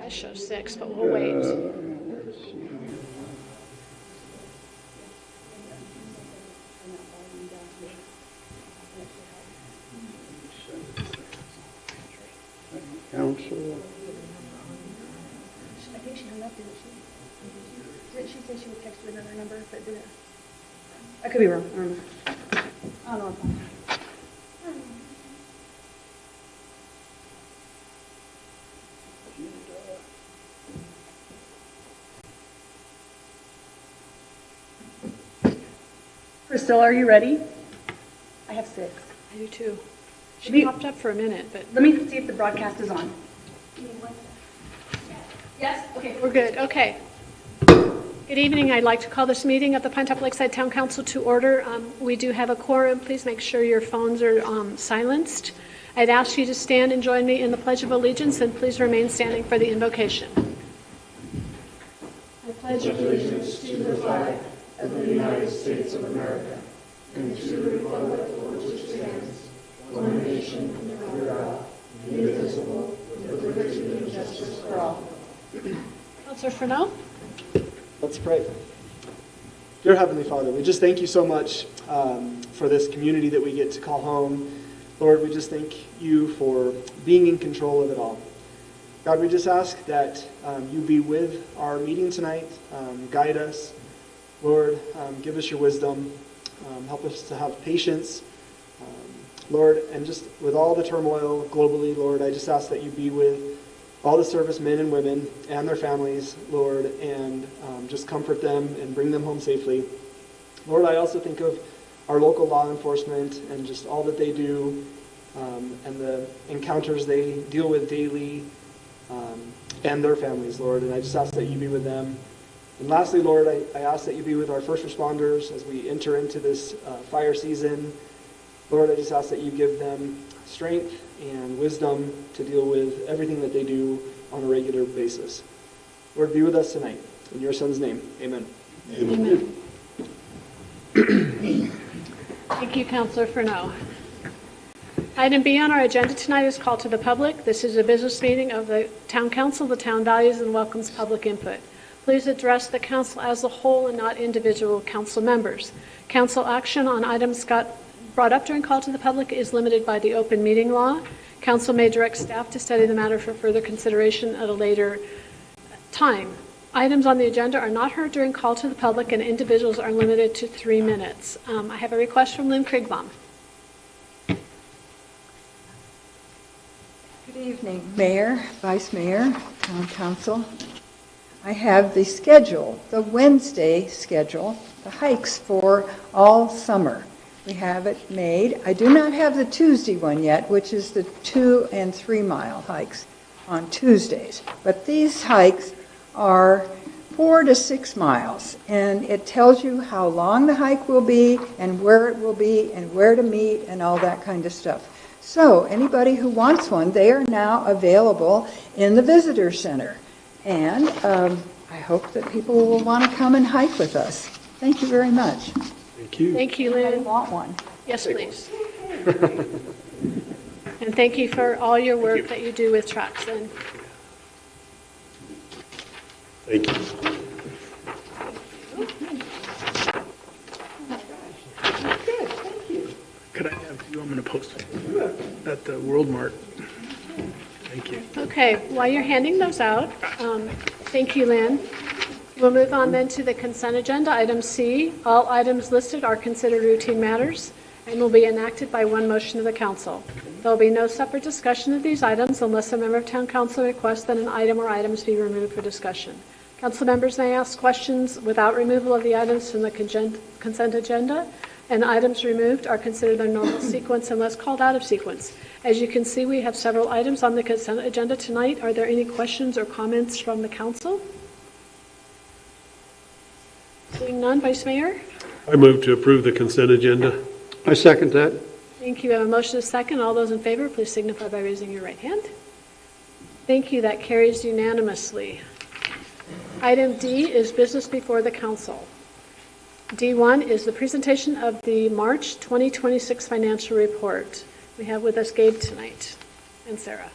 I show 6, but we'll wait. Council. I think she hung up, didn't she? Didn't she say she would text you another number, but didn't? I could be wrong. I don't know. I don't know. Priscilla, are you ready? I have 6. I do too. She popped up for a minute, but Let me see if the broadcast is on. Yes? Okay. we're good. Okay. Good evening. I'd like to call this meeting of the Pinetop-Lakeside Town Council to order. We do have a quorum. Please make sure your phones are silenced. I'd ask you to stand and join me in the Pledge of Allegiance, and please remain standing for the invocation. I pledge allegiance to the flag of the United States of America and to the republic for which it stands, one nation under God, indivisible, with liberty and justice for all. Councilor Furneaux? Let's pray. Dear Heavenly Father, we just thank you so much for this community that we get to call home. Lord, we just thank you for being in control of it all. God, we just ask that you be with our meeting tonight, guide us. Lord, give us your wisdom, help us to have patience. Lord, and just with all the turmoil globally, Lord, I just ask that you be with all the servicemen and women and their families, Lord, and just comfort them and bring them home safely. Lord, I also think of our local law enforcement and just all that they do and the encounters they deal with daily and their families, Lord, and I just ask that you be with them. And lastly, Lord, I ask that you be with our first responders as we enter into this fire season. Lord, I just ask that you give them strength and wisdom to deal with everything that they do on a regular basis. Lord, be with us tonight. In your Son's name, amen. Amen. Thank you, Councilor Furneaux. Item B on our agenda tonight is call to the public. This is a business meeting of the Town Council. The town values and welcomes public input. Please address the council as a whole and not individual council members. Council action on items brought up during call to the public is limited by the open meeting law. Council may direct staff to study the matter for further consideration at a later time. Items on the agenda are not heard during call to the public, and individuals are limited to 3 minutes. I have a request from Lynn Krigbaum. Good evening, Mayor, Vice Mayor, Town Council. I have the schedule, the Wednesday schedule, the hikes for all summer. We have it made. I do not have the Tuesday one yet, which is the 2 and 3 mile hikes on Tuesdays. But these hikes are 4 to 6 miles, and it tells you how long the hike will be and where it will be and where to meet and all that kind of stuff. So anybody who wants one, they are now available in the visitor center. And I hope that people will want to come and hike with us. Thank you very much. Thank you. Thank you, I Lynn. want one. Yes, please. And thank you for all your work that you do with trucks. And Thank you. Good, thank you. Could I have you? I'm going to post it at the World Mart. Thank you. okay, while you're handing those out, thank you, Lynn. We'll move on then to the consent agenda. Item C, all items listed are considered routine matters and will be enacted by one motion of the council. There will be no separate discussion of these items unless a member of town council requests that an item or items be removed for discussion. Council members may ask questions without removal of the items from the consent agenda, and items removed are considered their normal sequence unless called out of sequence. As you can see, we have several items on the consent agenda tonight. Are there any questions or comments from the council? Seeing none, Vice Mayor? I move to approve the consent agenda. I second that. Thank you. We have a motion and a second. All those in favor, please signify by raising your right hand. Thank you. That carries unanimously. Item D is business before the council. D1 is the presentation of the March 2026 financial report. We have with us Gabe tonight. and Sarah.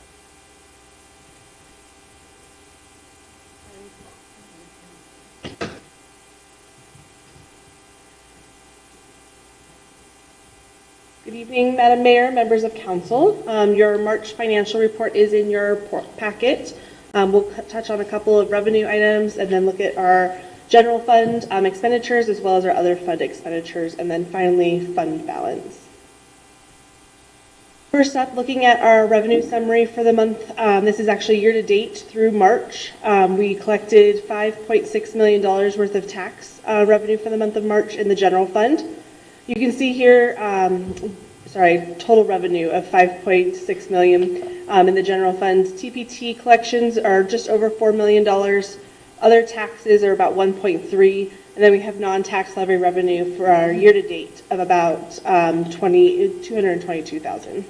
Good evening, Madam Mayor, members of council. Your March financial report is in your packet. We'll touch on a couple of revenue items and then look at our general fund expenditures as well as our other fund expenditures, and then finally fund balance. First up, looking at our revenue summary for the month. This is actually year-to-date through March. We collected $5.6 million worth of tax revenue for the month of March in the general fund. You can see here, total revenue of $5.6 million in the general fund. TPT collections are just over $4 million. Other taxes are about 1.3, and then we have non-tax levy revenue for our year-to-date of about $222,000.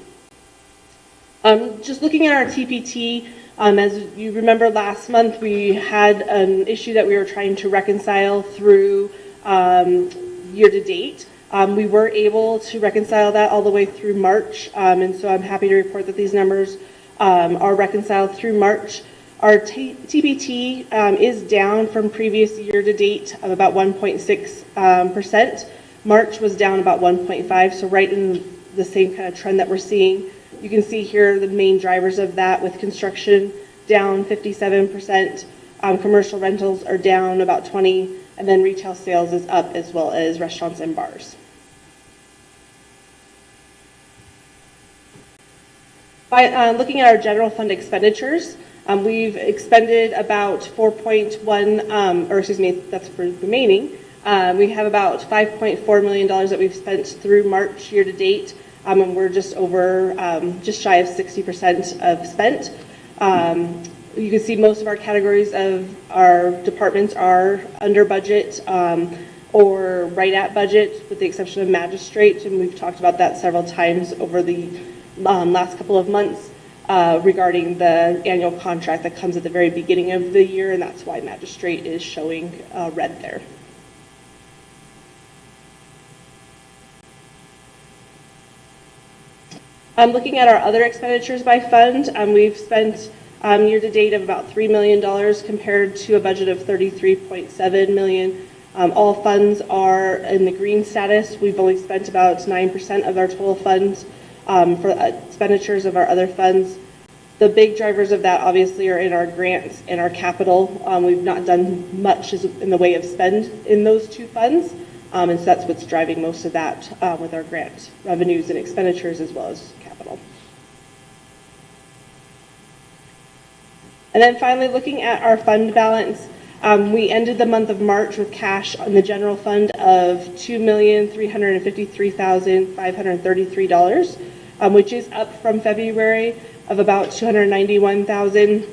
Just looking at our TPT, as you remember last month, we had an issue that we were trying to reconcile through year-to-date. We were able to reconcile that all the way through March, and so I'm happy to report that these numbers are reconciled through March. Our TPT is down from previous year-to-date of about 1.6%. March was down about 1.5%, so right in the same kind of trend that we're seeing. You can see here the main drivers of that, with construction down 57%, commercial rentals are down about 20%, and then retail sales is up, as well as restaurants and bars. By looking at our general fund expenditures, we've expended about that's for remaining. We have about $5.4 million that we've spent through March year to date, and we're just over, just shy of 60% of spent. You can see most of our categories of our departments are under budget or right at budget, with the exception of magistrate, and we've talked about that several times over the last couple of months regarding the annual contract that comes at the very beginning of the year, and that's why magistrate is showing red there. Looking at our other expenditures by fund, we've spent year-to-date of about $3 million compared to a budget of $33.7 million. All funds are in the green status. We've only spent about 9% of our total funds for expenditures of our other funds. The big drivers of that obviously are in our grants and our capital. We've not done much in the way of spend in those two funds, and so that's what's driving most of that with our grant revenues and expenditures as well as capital. And then finally, looking at our fund balance, we ended the month of March with cash on the general fund of $2,353,533, which is up from February of about $291,000.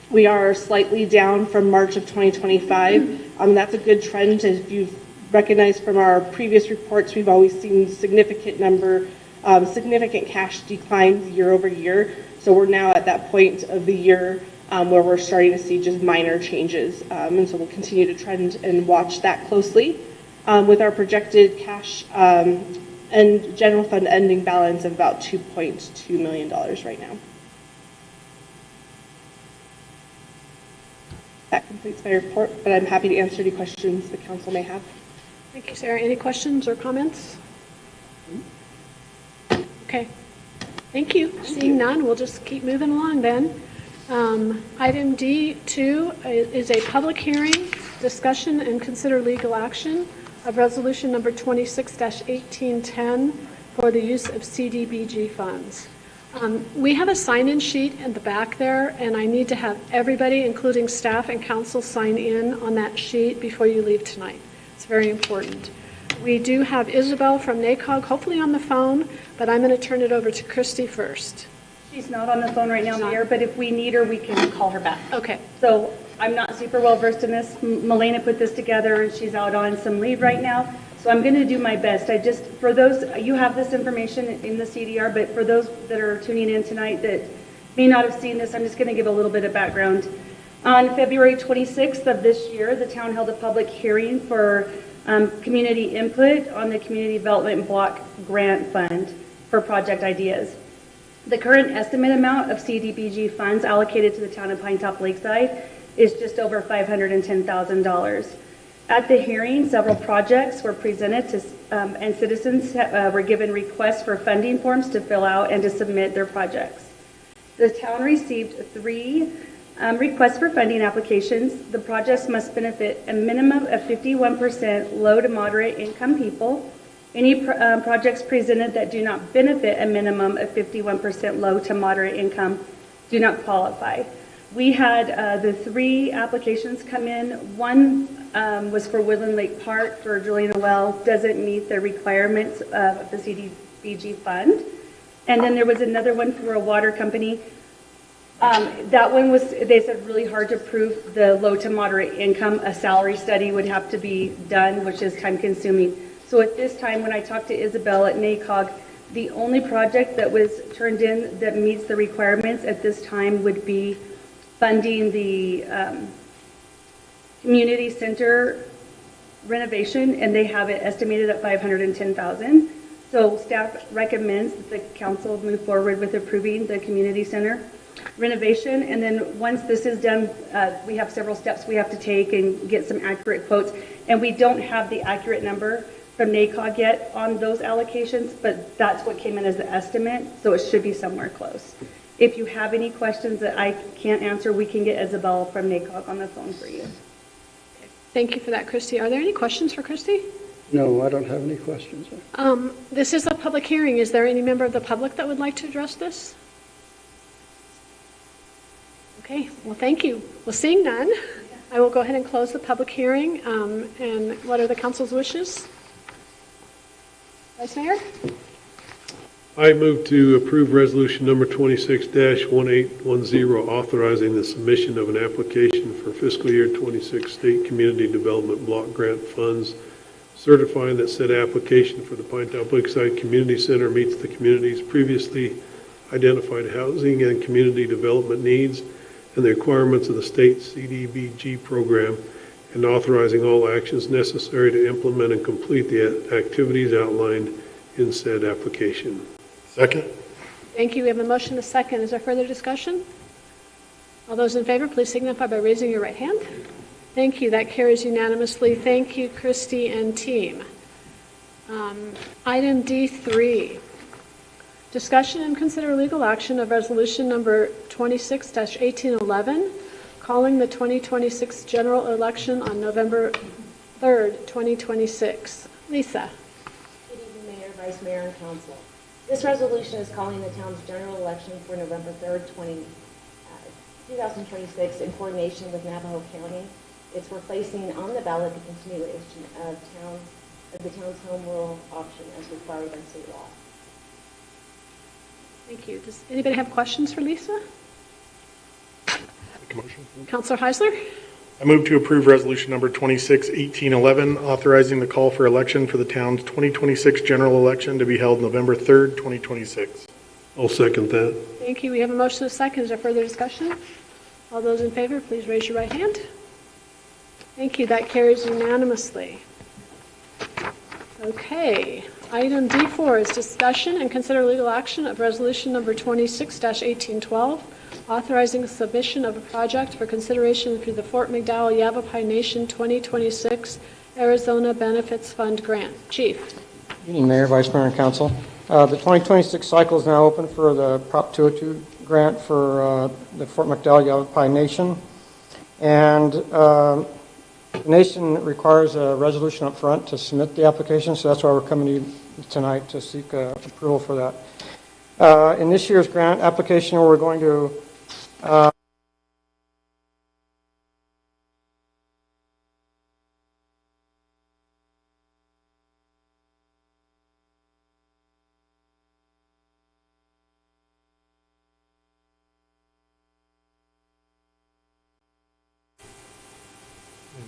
We are slightly down from March of 2025. That's a good trend. If you've recognized from our previous reports, we've always seen significant cash declines year over year. So we're now at that point of the year where we're starting to see just minor changes. And so we'll continue to trend and watch that closely with our projected cash and general fund ending balance of about $2.2 million right now. That completes my report, but I'm happy to answer any questions the council may have. Thank you, Sarah. Any questions or comments? Okay. Thank you. Seeing none, we'll just keep moving along then. Item D2 is a public hearing, discussion, and consider legal action of resolution number 26-1810 for the use of CDBG funds. We have a sign-in sheet in the back there, and I need to have everybody, including staff and council, sign in on that sheet before you leave tonight. It's very important. We do have Isabel from NACOG, hopefully on the phone, but I'm going to turn it over to Christy first. She's not on the phone right now, Mayor, but if we need her, we can call her back. Okay. So I'm not super well versed in this. Milena put this together, and she's out on some leave right now. So I'm going to do my best. For those, you have this information in the CDR, but for those that are tuning in tonight that may not have seen this, I'm just going to give a little bit of background. On February 26th of this year, the town held a public hearing for community input on the Community Development Block Grant Fund for project ideas. The current estimate amount of CDBG funds allocated to the town of Pinetop-Lakeside is just over $510,000. At the hearing, several projects were presented to, and citizens were given requests for funding forms to fill out and to submit their projects. The town received 3 requests for funding applications. The projects must benefit a minimum of 51% low to moderate income people. Any projects presented that do not benefit a minimum of 51% low to moderate income do not qualify. We had the 3 applications come in. One was for Woodland Lake Park for drilling a well, doesn't meet the requirements of the CDBG fund. And then there was another one for a water company. That one was, they said, really hard to prove the low to moderate income. A salary study would have to be done, which is time consuming. So at this time, when I talked to Isabel at NACOG, the only project that was turned in that meets the requirements at this time would be funding the community center renovation, and they have it estimated at $510,000. So staff recommends that the council move forward with approving the community center renovation. And then once this is done, we have several steps we have to take and get some accurate quotes. And we don't have the accurate number from NACOG yet on those allocations, but that's what came in as the estimate, so it should be somewhere close. If you have any questions that I can't answer, we can get Isabel from NACOG on the phone for you. Thank you for that, Christy. Are there any questions for Christy? No, I don't have any questions. This is a public hearing. Is there any member of the public that would like to address this? Okay, well, thank you. Well, seeing none, I will go ahead and close the public hearing. And what are the council's wishes? Vice Mayor? I move to approve resolution number 26-1810, authorizing the submission of an application for fiscal year 26 state community development block grant funds, certifying that said application for the Pinetop-Lakeside Community Center meets the community's previously identified housing and community development needs and the requirements of the state CDBG program, and authorizing all actions necessary to implement and complete the activities outlined in said application. Second. Thank you. We have a motion and a second. Is there further discussion? All those in favor, please signify by raising your right hand. Thank you. That carries unanimously. Thank you, Christy and team. Item D3, discussion and consider legal action of resolution number 26-1811, calling the 2026 general election on November 3rd, 2026. Lisa. Good evening, Mayor, Vice Mayor, and Council. This resolution is calling the town's general election for November 3rd, 2026 in coordination with Navajo County. It's replacing on the ballot the continuation of the town's home rule option as required by state law. Thank you. Does anybody have questions for Lisa? Make a motion. Councilor Heisler? I move to approve resolution number 26-1811, authorizing the call for election for the town's 2026 general election to be held November 3rd, 2026. I'll second that. Thank you. We have a motion and a second. Is there further discussion? All those in favor, please raise your right hand. Thank you. That carries unanimously. Okay. Item D4 is discussion and consider legal action of resolution number 26-1812, authorizing submission of a project for consideration through the Fort McDowell Yavapai Nation 2026 Arizona Benefits Fund Grant. Chief. Good evening, Mayor, Vice Mayor, and Council. The 2026 cycle is now open for the Prop 202 grant for the Fort McDowell Yavapai Nation. And the nation requires a resolution up front to submit the application, so that's why we're coming to you tonight to seek approval for that. In this year's grant application, we're going to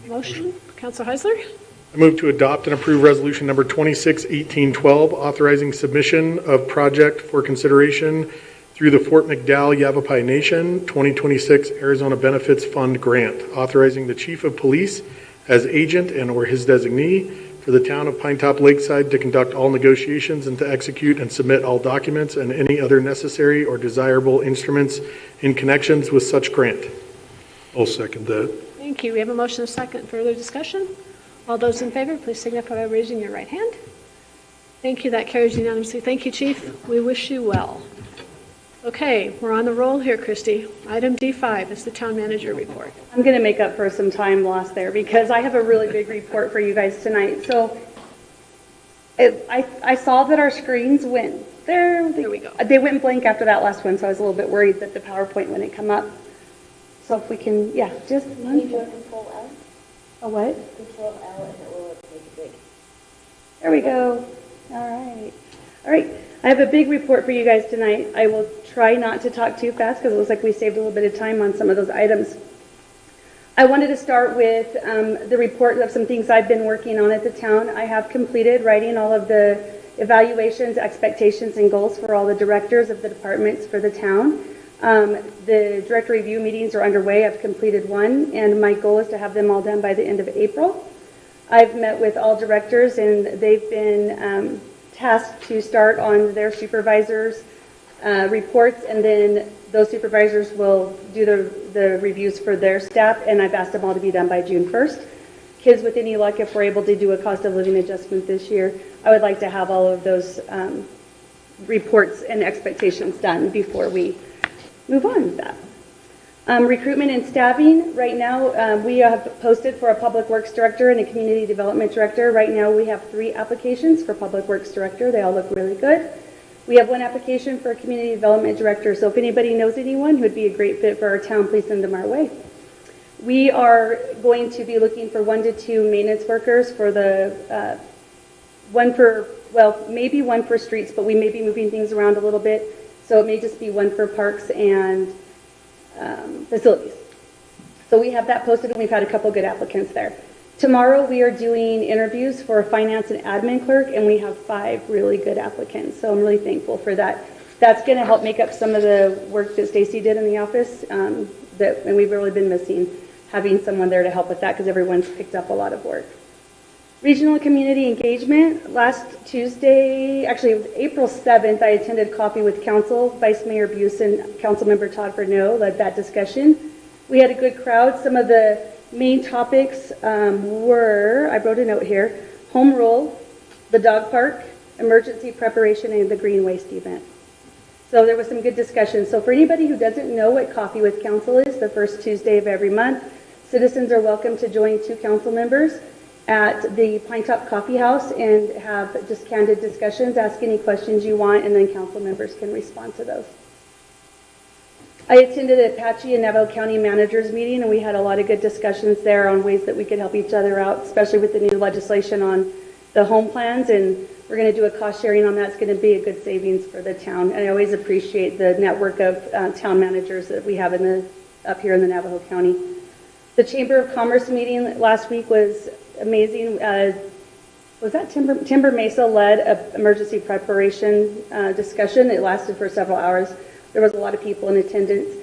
Motion. Councilor Heisler? I move to adopt and approve resolution number 26-1812, authorizing submission of project for consideration through the Fort McDowell Yavapai Nation 2026 Arizona Benefits Fund Grant, authorizing the Chief of Police as agent and or his designee for the town of Pinetop-Lakeside to conduct all negotiations and to execute and submit all documents and any other necessary or desirable instruments in connections with such grant. I'll second that. Thank you. We have a motion and a second. Further discussion? All those in favor, please signify by raising your right hand. Thank you. That carries unanimously. Thank you, Chief. We wish you well. Okay, we're on the roll here, Christy. Item D5 is the town manager report. I'm going to make up for some time lost there because I have a really big report for you guys tonight. So I saw that our screens went there. There we go. They went blank after that last one, so I was a little bit worried that the PowerPoint wouldn't come up. So if we can, yeah, just Can you do a Control L? a what? Control L and it will make it big. There we go. All right. All right. I have a big report for you guys tonight. I will try not to talk too fast because it looks like we saved a little bit of time on some of those items. I wanted to start with the report of some things I've been working on at the town. I have completed writing all of the evaluations, expectations, and goals for all the directors of the departments for the town. The director review meetings are underway. I've completed one, and my goal is to have them all done by the end of April. I've met with all directors, and they've been tasked to start on their supervisors' reports, and then those supervisors will do the reviews for their staff, and I've asked them all to be done by June 1st. Kids, with any luck, if we're able to do a cost of living adjustment this year, I would like to have all of those reports and expectations done before we move on with that. Recruitment and staffing, right now we have posted for a public works director and a community development director. Right now we have 3 applications for public works director. They all look really good. We have 1 application for a community development director, so if anybody knows anyone who would be a great fit for our town, please send them our way. We are going to be looking for 1 to 2 maintenance workers for the maybe 1 for streets, but we may be moving things around a little bit, so it may just be 1 for parks and facilities. So we have that posted, and we've had a couple good applicants there. Tomorrow we are doing interviews for a finance and admin clerk, and we have 5 really good applicants, so I'm really thankful for that. That's going to help make up some of the work that Stacy did in the office, and we've really been missing having someone there to help with that because everyone's picked up a lot of work. Regional community engagement. Last Tuesday, actually it was April 7th, I attended coffee with Council. Vice Mayor Buse and Councilmember Todd Verneau led that discussion. We had a good crowd. Some of the main topics were, I wrote a note here, home rule, the dog park, emergency preparation, and the green waste event. So there was some good discussion. So for anybody who doesn't know what Coffee with Council is, the first Tuesday of every month, citizens are welcome to join 2 council members at the Pinetop Coffee House and have just candid discussions, ask any questions you want, and then council members can respond to those. I attended Apache and Navajo County Managers meeting, and we had a lot of good discussions there on ways that we could help each other out, especially with the new legislation on the home plans, and we're going to do a cost sharing on that. It's going to be a good savings for the town, and I always appreciate the network of town managers that we have up here in the Navajo County. The Chamber of Commerce meeting last week was amazing. Was that Timber Mesa led an emergency preparation discussion. It lasted for several hours. There was a lot of people in attendance.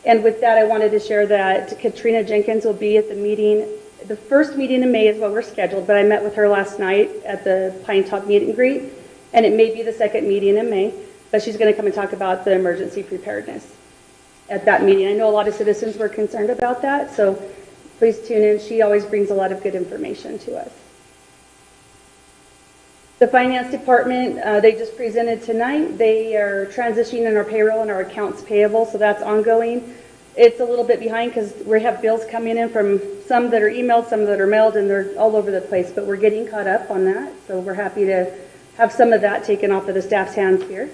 And with that, I wanted to share that Katrina Jenkins will be at the meeting. The first meeting in May is what we're scheduled, but I met with her last night at the Pinetop meet and greet, and it may be the second meeting in May, but she's going to come and talk about the emergency preparedness at that meeting. I know a lot of citizens were concerned about that, so please tune in. She always brings a lot of good information to us. The finance department, they just presented tonight. They are transitioning in our payroll and our accounts payable, so that's ongoing. It's a little bit behind because we have bills coming in from some that are emailed, some that are mailed, and they're all over the place, but we're getting caught up on that, so we're happy to have some of that taken off of the staff's hands here.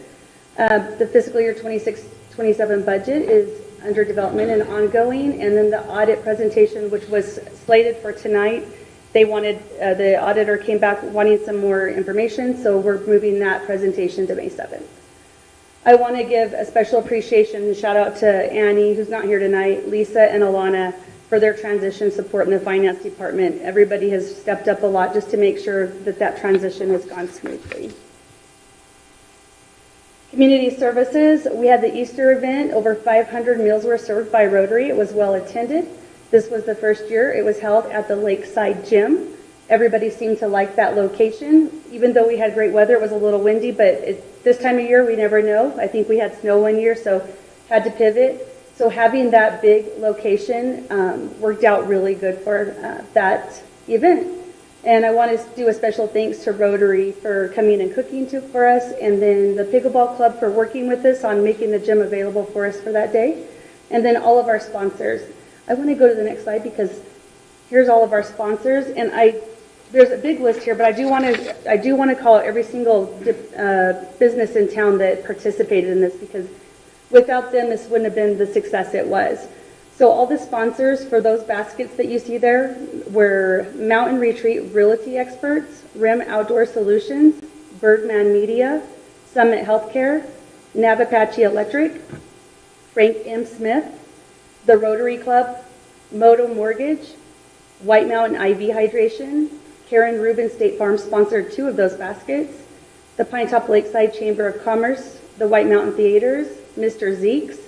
The fiscal year 26-27 budget is under development and ongoing, and then the audit presentation, which was slated for tonight, they wanted, the auditor came back wanting some more information, so we're moving that presentation to May 7th. I want to give a special appreciation and shout out to Annie, who's not here tonight, Lisa and Alana for their transition support in the finance department. Everybody has stepped up a lot just to make sure that that transition has gone smoothly. Community services, we had the Easter event. Over 500 meals were served by Rotary. It was well attended. This was the first year it was held at the Lakeside Gym, Everybody seemed to like that location. Even though we had great weather, it was a little windy, but this time of year, we never know. I think we had snow one year, so had to pivot. So having that big location worked out really good for that event. And I want to do a special thanks to Rotary for coming and cooking for us, and then the Pickleball Club for working with us on making the gym available for us for that day, and then all of our sponsors. I want to go to the next slide because here's all of our sponsors, and there's a big list here, but I do want to call out every single business in town that participated in this, because without them, this wouldn't have been the success it was. So all the sponsors for those baskets that you see there were Mountain Retreat Realty Experts, Rim Outdoor Solutions, Birdman Media, Summit Healthcare, Navapache Electric, Frank M. Smith, the Rotary Club, Moto Mortgage, White Mountain IV Hydration, Karen Rubin State Farm sponsored 2 of those baskets, the Pinetop-Lakeside Chamber of Commerce, the White Mountain Theaters, Mr. Zeke's,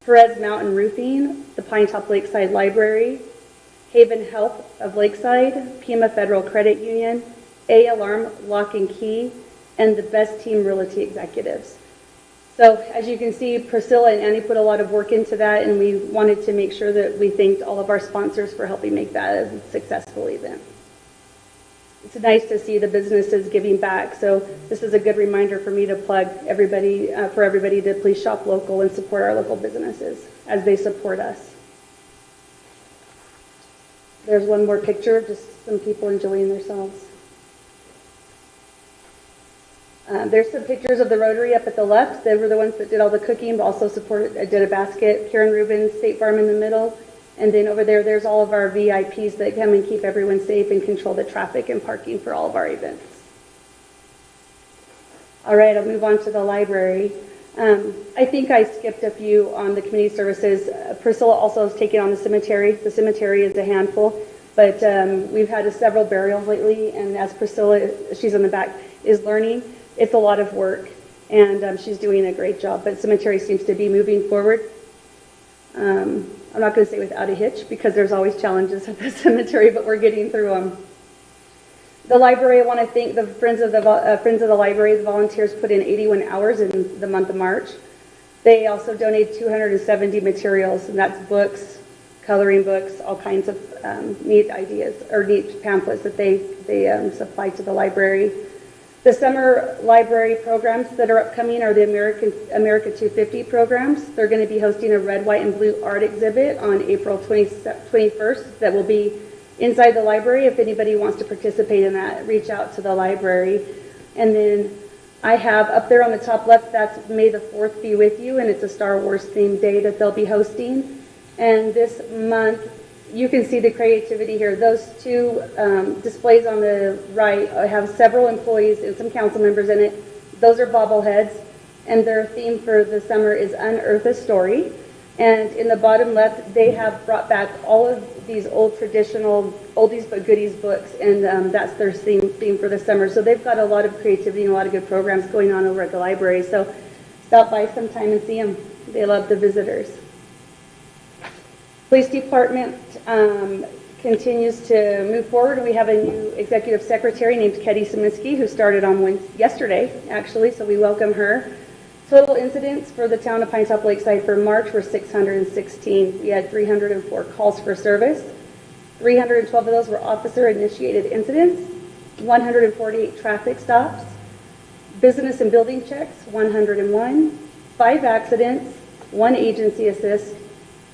Perez Mountain Roofing, the Pinetop-Lakeside Library, Haven Health of Lakeside, Pima Federal Credit Union, A Alarm Lock and Key, and the Best Team Realty Executives. So as you can see, Priscilla and Annie put a lot of work into that, and we wanted to make sure that we thanked all of our sponsors for helping make that a successful event. It's nice to see the businesses giving back, so this is a good reminder for me to plug everybody, for everybody to please shop local and support our local businesses as they support us. There's one more picture of just some people enjoying themselves. There's some pictures of the Rotary up at the left. They were the ones that did all the cooking, but also did a basket. Karen Rubin, State Farm in the middle. And then over there, there's all of our VIPs that come and keep everyone safe and control the traffic and parking for all of our events. All right, I'll move on to the library. I think I skipped a few on the community services. Priscilla also has taken on the cemetery. The cemetery is a handful, but we've had several burials lately, and as Priscilla, she's in the back, is learning, it's a lot of work, and she's doing a great job, but cemetery seems to be moving forward. I'm not going to say without a hitch, because there's always challenges at the cemetery, but we're getting through them. The library, I want to thank the Friends of the Library. The volunteers put in 81 hours in the month of March. They also donated 270 materials, and that's books, coloring books, all kinds of neat ideas, or neat pamphlets that they supplied to the library. The summer library programs that are upcoming are the America 250 programs. They're going to be hosting a red, white, and blue art exhibit on April 21st that will be inside the library. If anybody wants to participate in that, reach out to the library. And then I have up there on the top left, that's May the 4th Be With You, and it's a Star Wars themed day that they'll be hosting. And this month, you can see the creativity here. Those 2 displays on the right have several employees and some council members in it. Those are bobbleheads, and their theme for the summer is Unearth a Story. And in the bottom left, they have brought back all of these old traditional oldies but goodies books, and that's their theme for the summer. So they've got a lot of creativity and a lot of good programs going on over at the library. So stop by sometime and see them. They love the visitors. Police Department continues to move forward. We have a new executive secretary named Ketty Saminsky, who started on yesterday, actually, so we welcome her. Total incidents for the town of Pinetop-Lakeside for March were 616. We had 304 calls for service. 312 of those were officer-initiated incidents, 148 traffic stops, business and building checks, 101, 5 accidents, 1 agency assist,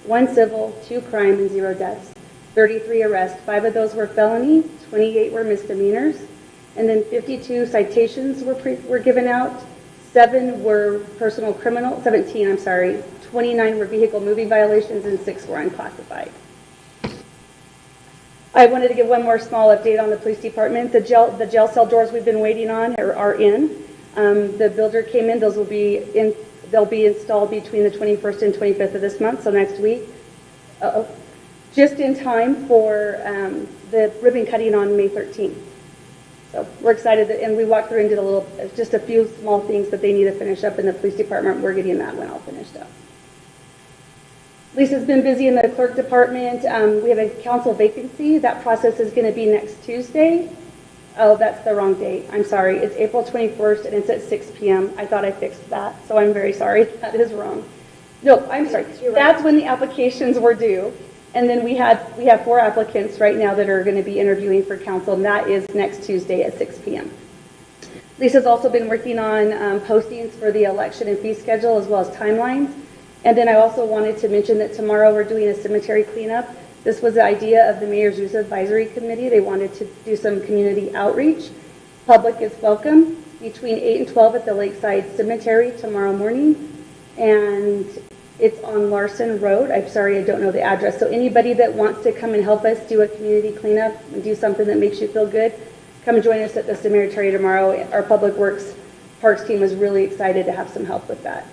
1 civil, 2 crime, and 0 deaths. 33 arrests. 5 of those were felony, 28 were misdemeanors, and then 52 citations were given out. 7 were personal criminal, 17, I'm sorry. 29 were vehicle moving violations, and 6 were unclassified. I wanted to give one more small update on the police department. The jail cell doors we've been waiting on are in. The builder came in. Those will be in. They'll be installed between the 21st and 25th of this month, so next week. Just in time for the ribbon cutting on May 13th. So we're excited, and we walked through and did just a few small things that they need to finish up in the police department. We're getting that one all finished up. Lisa's been busy in the clerk department. We have a council vacancy. That process is going to be next Tuesday. Oh, that's the wrong date. I'm sorry. It's April 21st, and it's at 6 p.m. I thought I fixed that, so I'm very sorry. That is wrong. No, I'm sorry. That's when the applications were due. And then we have 4 applicants right now that are going to be interviewing for council, and that is next Tuesday at 6 p.m. Lisa's also been working on postings for the election and fee schedule as well as timelines. And then I also wanted to mention that tomorrow we're doing a cemetery cleanup. This was the idea of the Mayor's Youth Advisory Committee. They wanted to do some community outreach. Public is welcome between 8 and 12 at the Lakeside Cemetery tomorrow morning. And it's on Larson Road. I'm sorry, I don't know the address. So anybody that wants to come and help us do a community cleanup and do something that makes you feel good, come join us at the cemetery tomorrow. Our Public Works Parks team is really excited to have some help with that.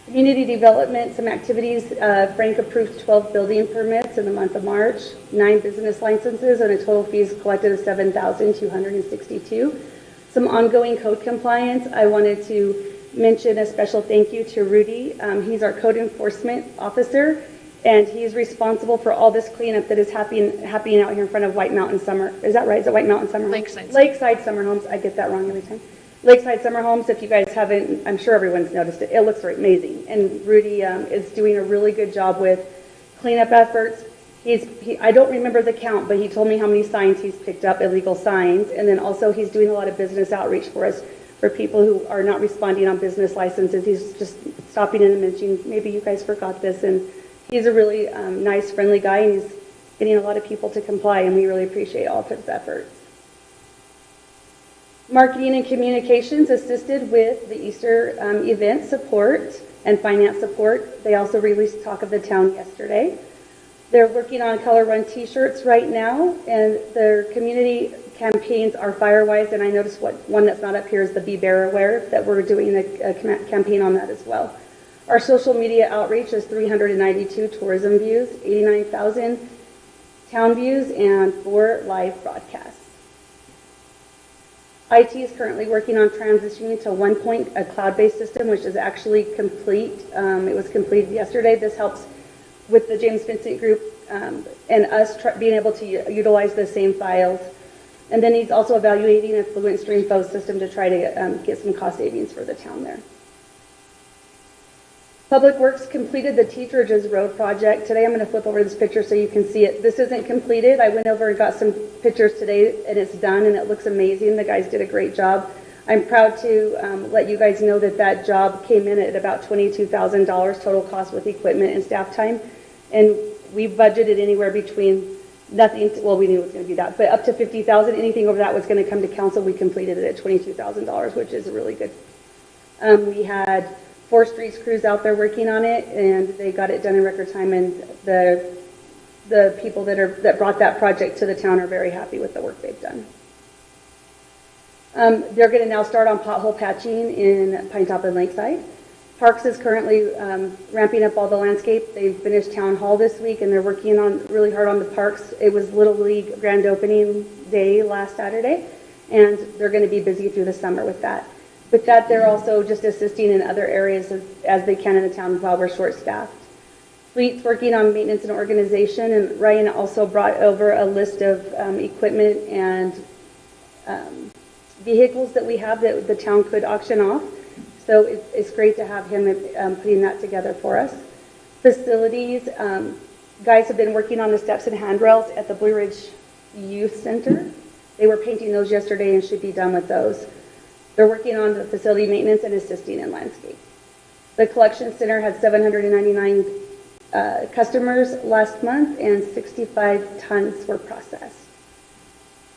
Community development, some activities. Frank approved 12 building permits in the month of March, 9 business licenses, and a total fees collected of $7,262. Some ongoing code compliance. I wanted to mention a special thank you to Rudy. He's our code enforcement officer, and he's responsible for all this cleanup that is happening out here in front of White Mountain Summer. Is that right? Is it White Mountain Summer Homes? Lakeside. Lakeside Summer Homes. I get that wrong every time. Lakeside Summer Homes, if you guys haven't, I'm sure everyone's noticed it. It looks amazing. And Rudy is doing a really good job with cleanup efforts. I don't remember the count, but he told me how many signs he's picked up, illegal signs. And then also he's doing a lot of business outreach for us, for people who are not responding on business licenses. He's just stopping in and mentioning, maybe you guys forgot this. And he's a really nice, friendly guy, and he's getting a lot of people to comply, and we really appreciate all of his efforts. Marketing and communications assisted with the Easter event support and finance support. They also released Talk of the Town yesterday. They're working on color run t-shirts right now, and their community campaigns are Firewise, and I noticed one that's not up here is the Be Bear Aware, that we're doing a campaign on that as well. Our social media outreach is 392 tourism views, 89,000 town views, and 4 live broadcasts. IT is currently working on transitioning to OnePoint, a cloud-based system, which is actually complete. It was completed yesterday. This helps with the James Vincent Group and us being able to utilize the same files. And then he's also evaluating a Fluent StreamFlow system to try to get some cost savings for the town there. Public Works completed the Teetridge's Road project. Today I'm going to flip over this picture so you can see it. This isn't completed. I went over and got some pictures today, and it's done, and it looks amazing. The guys did a great job. I'm proud to let you guys know that that job came in at about $22,000 total cost with equipment and staff time. And we budgeted anywhere between nothing, well, we knew it was going to be that, but up to $50,000. Anything over that was going to come to council. We completed it at $22,000, which is really good. We had 4 streets crews out there working on it, and they got it done in record time, and the people that brought that project to the town are very happy with the work they've done. They're going to now start on pothole patching in Pinetop and Lakeside. Parks is currently ramping up all the landscape. They finished town hall this week, and they're working on really hard on the parks. It was Little League grand opening day last Saturday, and they're going to be busy through the summer with that. With that, they're also just assisting in other areas as they can in the town while we're short-staffed. Fleet's working on maintenance and organization, and Ryan also brought over a list of equipment and vehicles that we have that the town could auction off. So it's great to have him putting that together for us. Facilities, guys have been working on the steps and handrails at the Blue Ridge Youth Center. They were painting those yesterday and should be done with those. They're working on the facility maintenance and assisting in landscape. The collection center had 799 customers last month, and 65 tons were processed.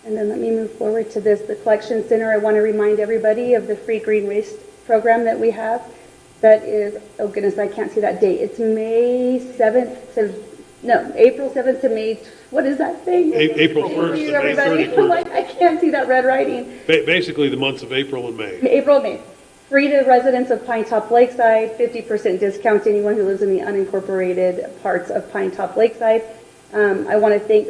And then let me move forward to this. The collection center, I want to remind everybody of the free green waste program that we have. That is, oh goodness, I can't see that date. It's April 7th to May, what is that thing? April 1st to May 31st. I can't see that red writing. Basically the months of April and May. April and May. Free to residents of Pinetop-Lakeside, 50% discount to anyone who lives in the unincorporated parts of Pinetop-Lakeside. I want to thank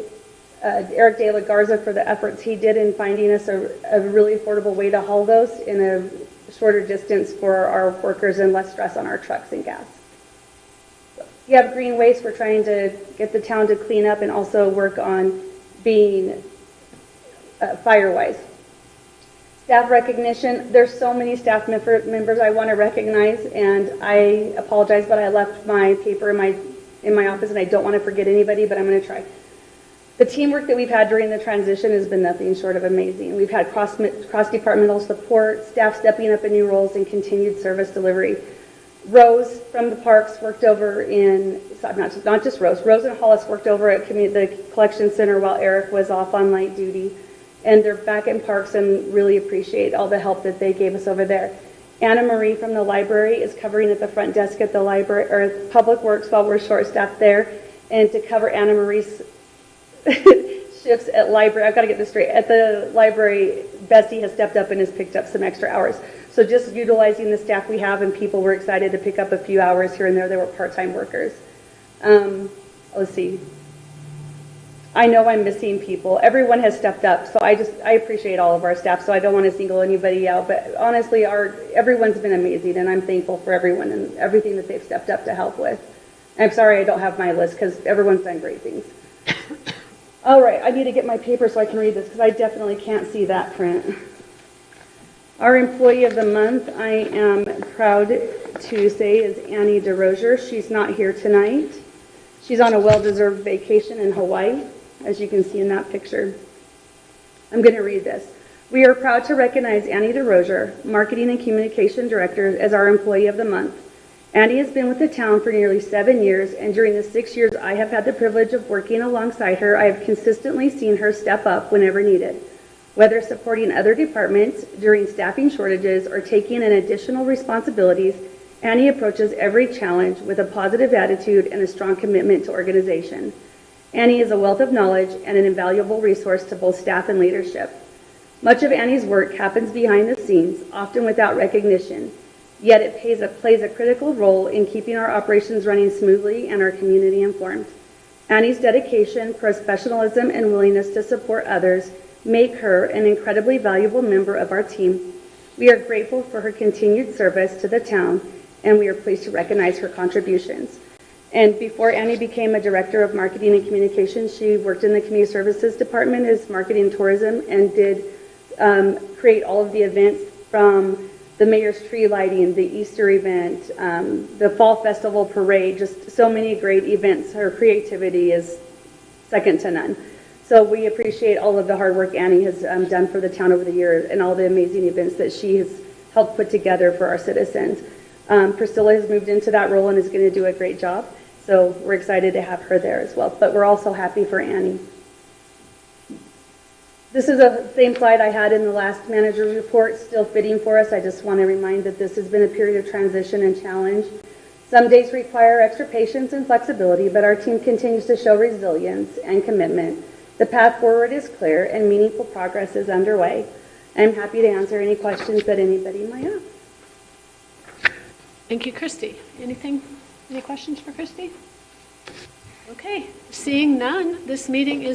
Eric De La Garza for the efforts he did in finding us a really affordable way to haul those in a shorter distance for our workers and less stress on our trucks and gas. you have green waste, we're trying to get the town to clean up and also work on being fire-wise. Staff recognition, there's so many staff members I want to recognize, and I apologize, but I left my paper in my office, and I don't want to forget anybody, but I'm going to try. The teamwork that we've had during the transition has been nothing short of amazing. We've had cross-departmental support, staff stepping up in new roles, and continued service delivery. Rose from the parks worked over in, not just Rose and Hollis worked over at the collection center while Eric was off on light duty. And they're back in parks and really appreciate all the help that they gave us over there. Anna Marie from the library is covering at the front desk at the library, or Public Works, while we're short-staffed there. And to cover Anna Marie's shifts at library, I've got to get this straight, at the library, Bessie has stepped up and has picked up some extra hours. So just utilizing the staff we have, and people were excited to pick up a few hours here and there. They were part-time workers. Let's see. I know I'm missing people. Everyone has stepped up, so I appreciate all of our staff, so I don't want to single anybody out, but honestly, everyone's been amazing, and I'm thankful for everyone and everything that they've stepped up to help with. I'm sorry I don't have my list, because everyone's done great things. All right, I need to get my paper so I can read this, because I definitely can't see that print. Our employee of the month, I am proud to say, is Annie DeRozier. She's not here tonight. She's on a well-deserved vacation in Hawaii, as you can see in that picture. I'm going to read this. We are proud to recognize Annie DeRozier, Marketing and Communication Director, as our Employee of the Month. Annie has been with the town for nearly 7 years, and during the 6 years I have had the privilege of working alongside her, I have consistently seen her step up whenever needed. Whether supporting other departments during staffing shortages or taking on additional responsibilities, Annie approaches every challenge with a positive attitude and a strong commitment to organization. Annie is a wealth of knowledge and an invaluable resource to both staff and leadership. Much of Annie's work happens behind the scenes, often without recognition, yet it plays a critical role in keeping our operations running smoothly and our community informed. Annie's dedication, professionalism, and willingness to support others make her an incredibly valuable member of our team. We are grateful for her continued service to the town, and we are pleased to recognize her contributions. And before Annie became a director of marketing and communications, she worked in the community services department as marketing and tourism, and did create all of the events from the mayor's tree lighting, the Easter event, the fall festival parade, just so many great events. Her creativity is second to none. So we appreciate all of the hard work Annie has done for the town over the years, and all the amazing events that she has helped put together for our citizens. Priscilla has moved into that role and is going to do a great job. So we're excited to have her there as well. But we're also happy for Annie. This is the same slide I had in the last manager's report, still fitting for us. I just want to remind that this has been a period of transition and challenge. Some days require extra patience and flexibility, but our team continues to show resilience and commitment. The path forward is clear and meaningful progress is underway. I'm happy to answer any questions that anybody might have. Thank you, Christy. Any questions for Christy? Okay, seeing none, this meeting is